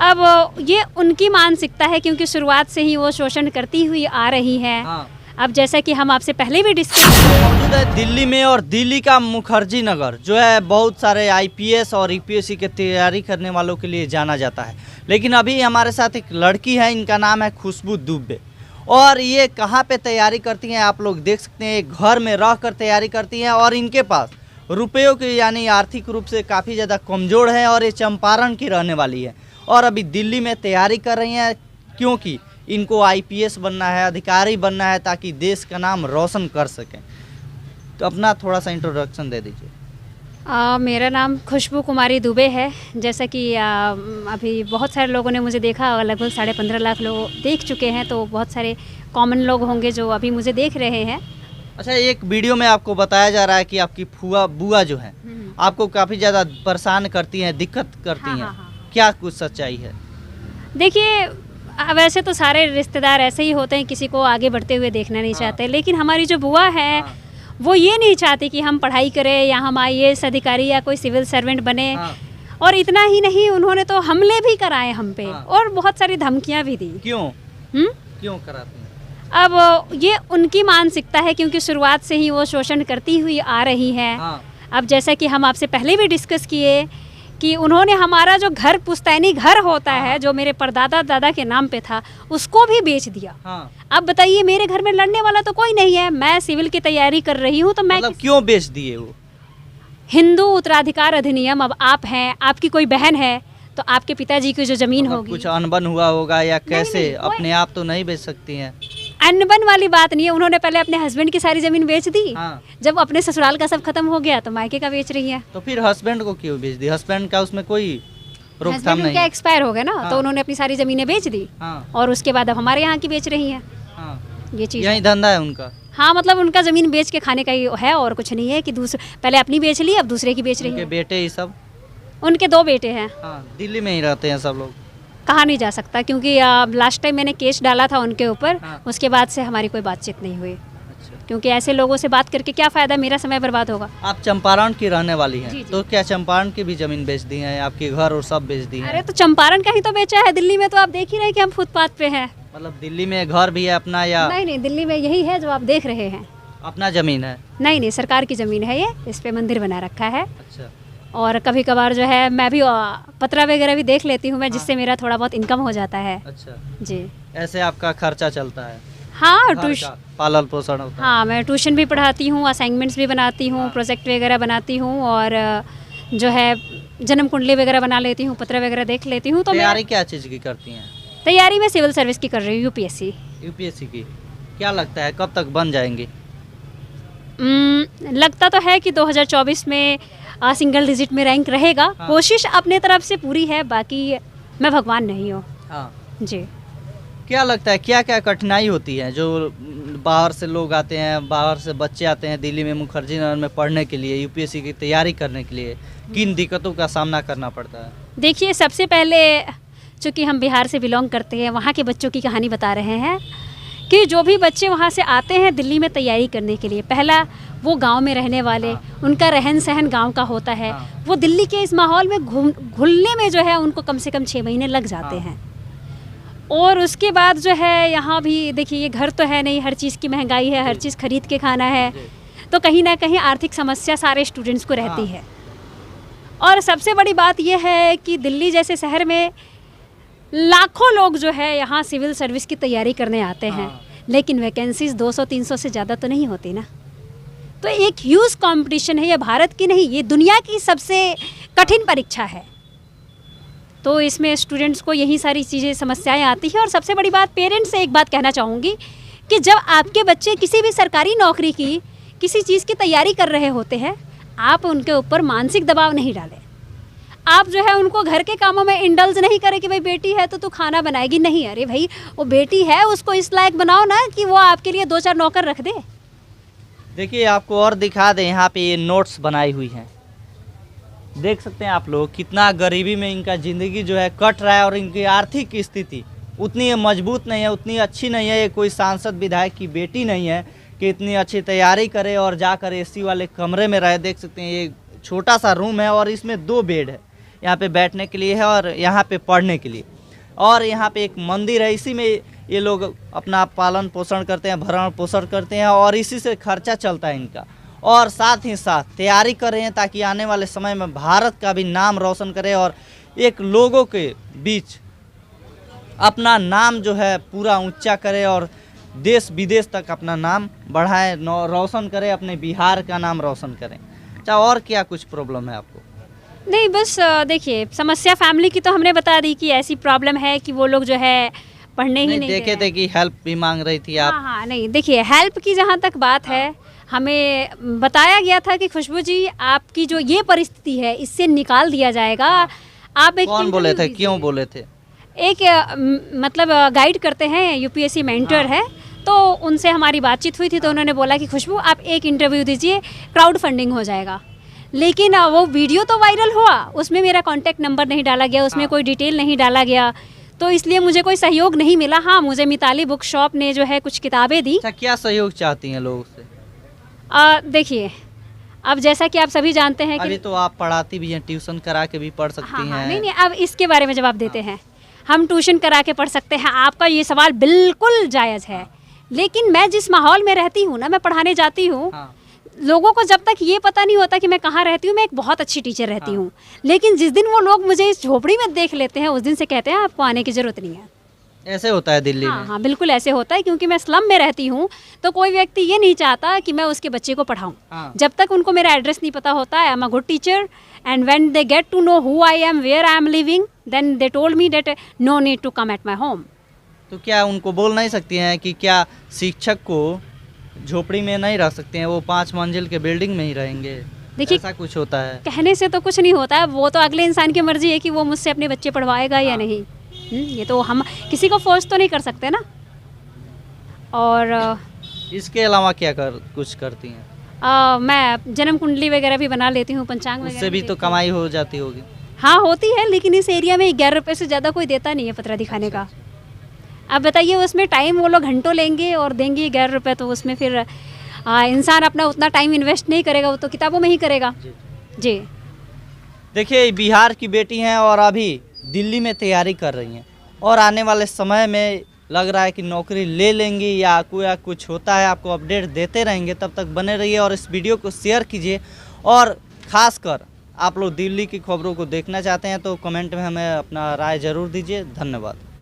अब ये उनकी मानसिकता है, क्योंकि शुरुआत से ही वो शोषण करती हुई आ रही है। हाँ। अब जैसा कि हम आपसे पहले भी डिस्कस मौजूद है दिल्ली में, और दिल्ली का मुखर्जी नगर जो है बहुत सारे आईपीएस और यूपीएससी की तैयारी करने वालों के लिए जाना जाता है। लेकिन अभी हमारे साथ एक लड़की है, इनका नाम है खुशबू दुबे, और ये कहाँ पे तैयारी करती हैं आप लोग देख सकते हैं। एक घर में रह कर तैयारी करती हैं, और इनके पास रुपयों की यानी आर्थिक रूप से काफ़ी ज़्यादा कमज़ोर है, और ये चंपारण की रहने वाली है और अभी दिल्ली में तैयारी कर रही हैं, क्योंकि इनको आईपीएस बनना है, अधिकारी बनना है, ताकि देश का नाम रोशन कर सकें। तो अपना थोड़ा सा इंट्रोडक्शन दे दीजिए। मेरा नाम खुशबू कुमारी दुबे है। जैसा कि अभी बहुत सारे लोगों ने मुझे देखा, लगभग 15.5 लाख लोग देख चुके हैं, तो बहुत सारे कॉमन लोग होंगे जो अभी मुझे देख रहे हैं। अच्छा, एक वीडियो में आपको बताया जा रहा है कि आपकी बुआ जो है आपको काफ़ी ज़्यादा परेशान करती हैं, दिक्कत करती हैं। हाँ। क्या कुछ सच्चाई है? देखिए, वैसे तो सारे रिश्तेदार ऐसे ही होते हैं, किसी को आगे बढ़ते हुए देखना नहीं चाहते, लेकिन हमारी जो बुआ है वो ये नहीं चाहती कि हम पढ़ाई करें या हम आईएएस अधिकारी या कोई सिविल सर्वेंट बने। और इतना ही नहीं, उन्होंने तो हमले भी कराए हम पे, और बहुत सारी धमकियां भी दी। क्यों क्यों कराती हैं? अब ये उनकी मानसिकता है, क्योंकि शुरुआत से ही वो शोषण करती हुई आ रही है। अब जैसा कि हम आपसे पहले भी डिस्कस किए कि उन्होंने हमारा जो घर, पुश्तैनी घर होता है, जो मेरे परदादा दादा के नाम पे था, उसको भी बेच दिया। अब बताइए, मेरे घर में लड़ने वाला तो कोई नहीं है, मैं सिविल की तैयारी कर रही हूँ, तो मैं मतलब क्यों बेच दिए वो? हिंदू उत्तराधिकार अधिनियम, अब आप हैं, आपकी कोई बहन है, तो आपके पिताजी की जो जमीन मतलब होगी, कुछ अनबन हुआ होगा या कैसे? नहीं, अपने आप तो नहीं बेच सकती हैं। अनबन वाली बात नहीं है। उन्होंने पहले अपने हस्बैंड की सारी जमीन बेच दी। जब अपने ससुराल का सब खत्म हो गया तो मायके का बेच रही है। तो फिर हस्बैंड को क्यों बेच दी? हस्बैंड का उसमें कोई रोकथाम नहीं? क्या एक्सपायर हो गया ना, तो उन्होंने अपनी सारी जमीनें बेच दी, और उसके बाद अब हमारे यहाँ की बेच रही है। ये चीज यही धंधा है उनका। हाँ, मतलब उनका जमीन बेच के खाने का ही है, और कुछ नहीं है कि पहले अपनी बेच ली, अब दूसरे की बेच रही है। बेटे ये सब? उनके 2 बेटे हैं। दिल्ली में ही रहते हैं सब लोग? कहा नहीं जा सकता, क्योंकि लास्ट टाइम मैंने केस डाला था उनके ऊपर, उसके बाद से हमारी कोई बातचीत नहीं हुई। अच्छा। क्योंकि ऐसे लोगों से बात करके क्या फ़ायदा, मेरा समय बर्बाद होगा। आप चंपारण की रहने वाली हैं? जी। तो क्या चंपारण की भी जमीन बेच दी है? आपके घर और सब बेच दी है? अरे तो चंपारण का ही तो बेचा है, दिल्ली में तो आप देख ही रहे हैं कि हम फुटपाथ पे हैं। मतलब दिल्ली में घर भी है अपना या? नहीं, दिल्ली में यही है जो आप देख रहे हैं। अपना जमीन है? नहीं, सरकार की जमीन है ये, इस पे मंदिर बना रखा है। अच्छा। और कभी कभार जो है मैं भी पतरा वगैरह भी देख लेती हूँ मैं, जिससे मेरा थोड़ा बहुत इनकम हो जाता है। अच्छा जी। ऐसे आपका खर्चा चलता है? हाँ, ट्यूशन, पालन पोषण होता है? हाँ, मैं ट्यूशन भी पढ़ाती हूँ, असाइनमेंट्स भी बनाती हूँ, प्रोजेक्ट वगैरह बनाती हूँ, और जो है जन्म कुंडली वगैरह बना लेती हूँ, पत्र वगैरह देख लेती हूँ। तो तैयारी क्या चीज़ की करती हैं? तैयारी में सिविल सर्विस की कर रही हूँ, यूपीएससी की। क्या लगता है कब तक बन जाएंगी? लगता तो है कि 2024 में सिंगल डिजिट में रैंक रहेगा। कोशिश अपने तरफ से पूरी है, बाकी मैं भगवान नहीं हूँ। जी। क्या लगता है क्या क्या कठिनाई होती है जो बाहर से लोग आते हैं, बाहर से बच्चे आते हैं दिल्ली में मुखर्जी नगर में पढ़ने के लिए, यूपीएससी की तैयारी करने के लिए, किन दिक्कतों का सामना करना पड़ता है? देखिए, सबसे पहले चूँकि हम बिहार से बिलोंग करते हैं, वहाँ के बच्चों की कहानी बता रहे हैं कि जो भी बच्चे वहाँ से आते हैं दिल्ली में तैयारी करने के लिए, पहला वो गांव में रहने वाले, उनका रहन सहन गांव का होता है। वो दिल्ली के इस माहौल में घुलने में जो है उनको कम से कम 6 महीने लग जाते हैं। और उसके बाद जो है यहाँ भी देखिए, ये घर तो है नहीं, हर चीज़ की महंगाई है, हर चीज़ खरीद के खाना है, तो कहीं ना कहीं आर्थिक समस्या सारे स्टूडेंट्स को रहती है। और सबसे बड़ी बात यह है कि दिल्ली जैसे शहर में लाखों लोग जो है यहाँ सिविल सर्विस की तैयारी करने आते हैं, लेकिन वैकेंसीज 200-300 से ज़्यादा तो नहीं होती ना। तो एक ह्यूज कंपटीशन है, ये भारत की नहीं, ये दुनिया की सबसे कठिन परीक्षा है। तो इसमें स्टूडेंट्स को यही सारी चीज़ें समस्याएं आती हैं। और सबसे बड़ी बात, पेरेंट्स से एक बात कहना चाहूँगी कि जब आपके बच्चे किसी भी सरकारी नौकरी की, किसी चीज़ की तैयारी कर रहे होते हैं, आप उनके ऊपर मानसिक दबाव नहीं डालें। आप जो है उनको घर के कामों में इंडल्ज नहीं करें कि भाई बेटी है तो तू खाना बनाएगी, नहीं। अरे भाई, वो बेटी है, उसको इस लायक बनाओ ना कि वो आपके लिए 2-4 नौकर रख दे। देखिए, आपको और दिखा दें, यहाँ पे ये नोट्स बनाई हुई हैं, देख सकते हैं आप लोग कितना गरीबी में इनका ज़िंदगी जो है कट रहा है, और इनकी आर्थिक स्थिति उतनी मजबूत नहीं है, उतनी अच्छी नहीं है। ये कोई सांसद विधायक की बेटी नहीं है कि इतनी अच्छी तैयारी करे और जाकर एसी वाले कमरे में रहे। देख सकते हैं ये छोटा सा रूम है और इसमें 2 बेड है, यहाँ पे बैठने के लिए है और यहाँ पे पढ़ने के लिए। और यहाँ पे एक मंदिर है, इसी में ये लोग अपना पालन पोषण करते हैं, भरण पोषण करते हैं और इसी से खर्चा चलता है इनका। और साथ ही साथ तैयारी कर रहे हैं ताकि आने वाले समय में भारत का भी नाम रोशन करे और एक लोगों के बीच अपना नाम जो है पूरा ऊंचा करे और देश विदेश तक अपना नाम बढ़ाए, रोशन करे, अपने बिहार का नाम रोशन करें। अच्छा, और क्या कुछ प्रॉब्लम है आपको? नहीं, बस देखिए, समस्या फैमिली की तो हमने बता दी कि ऐसी प्रॉब्लम है कि वो लोग जो है पढ़ने ही नहीं देखे दे थे कि हेल्प भी मांग रही थी आप। हाँ, नहीं, देखिए, हेल्प की जहाँ तक बात है, हमें बताया गया था कि खुशबू जी, आपकी जो ये परिस्थिति है इससे निकाल दिया जाएगा। आप एक कौन बोले थे, इंटरव्यू क्यों दीजिए। बोले थे? एक मतलब गाइड करते हैं, यूपीएससी मेंटर है, तो उनसे हमारी बातचीत हुई थी, तो उन्होंने बोला कि खुशबू आप एक इंटरव्यू दीजिए, क्राउड फंडिंग हो जाएगा। लेकिन वो वीडियो तो वायरल हुआ, उसमें मेरा कांटेक्ट नंबर नहीं डाला गया, उसमें कोई डिटेल नहीं डाला गया, तो इसलिए मुझे कोई सहयोग नहीं मिला। हाँ, मुझे मिताली बुक शॉप ने जो है कुछ किताबें दी। अच्छा, क्या सहयोग चाहती हैं लोगों से? देखिए, अब जैसा कि आप सभी जानते हैं अभी कि तो आप पढ़ाती भी हैं, ट्यूशन करा के भी पढ़ सकती हाँ, हैं। नहीं, अब इसके बारे में जवाब देते हैं। हम ट्यूशन करा के पढ़ सकते हैं, आपका ये सवाल बिल्कुल जायज़ है। लेकिन मैं जिस माहौल में रहती हूँ ना, मैं पढ़ाने जाती हूँ, हाँ। लोगों को जब तक ये पता नहीं होता कि मैं कहाँ रहती हूँ, मैं एक बहुत अच्छी टीचर रहती हूँ। लेकिन जिस दिन वो लोग मुझे इस झोपड़ी में देख लेते हैं, उस दिन से कहते हैं आपको आने की ज़रूरत नहीं है। ऐसे होता है दिल्ली हाँ, में? हाँ, बिल्कुल ऐसे होता है, क्योंकि मैं स्लम में रहती हूँ, तो कोई व्यक्ति ये नहीं चाहता कि मैं उसके बच्चे को पढ़ाऊँ। हाँ। जब तक उनको मेरा एड्रेस नहीं पता होता है, I am a good teacher, and when they get to know who I am, where I am living, then they told me that no need to come at my home. तो क्या उनको बोल नहीं सकती हैं कि क्या शिक्षक को झोपड़ी में नहीं रह सकते हैं, वो 5 मंजिल के बिल्डिंग में ही रहेंगे? देखिए, ऐसा कुछ होता है? कहने से तो कुछ नहीं होता है, वो तो अगले इंसान की मर्जी है कि वो मुझसे अपने बच्चे पढ़वाएगा या नहीं। ये तो हम किसी को फोर्स तो नहीं कर सकते ना। और इसके अलावा क्या कुछ करती हैं? मैं जन्म कुंडली वगैरह भी बना लेती हूँ, पंचांग वगैरह उससे भी तो देखती हूँ। कमाई हो जाती होगी। हाँ, होती है, लेकिन इस एरिया में 11 रुपये से ज़्यादा कोई देता नहीं है पतरा दिखाने का। अब बताइए, उसमें टाइम वो लोग घंटों लेंगे और देंगे 11 रुपये, तो उसमें फिर इंसान अपना उतना टाइम इन्वेस्ट नहीं करेगा, वो तो किताबों में ही करेगा। जी। देखिए, बिहार की बेटी हैं और अभी दिल्ली में तैयारी कर रही हैं और आने वाले समय में लग रहा है कि नौकरी ले लेंगी या कुछ होता है, आपको अपडेट देते रहेंगे। तब तक बने रहिए और इस वीडियो को शेयर कीजिए। और ख़ासकर आप लोग दिल्ली की खबरों को देखना चाहते हैं तो कमेंट में हमें अपना राय ज़रूर दीजिए। धन्यवाद।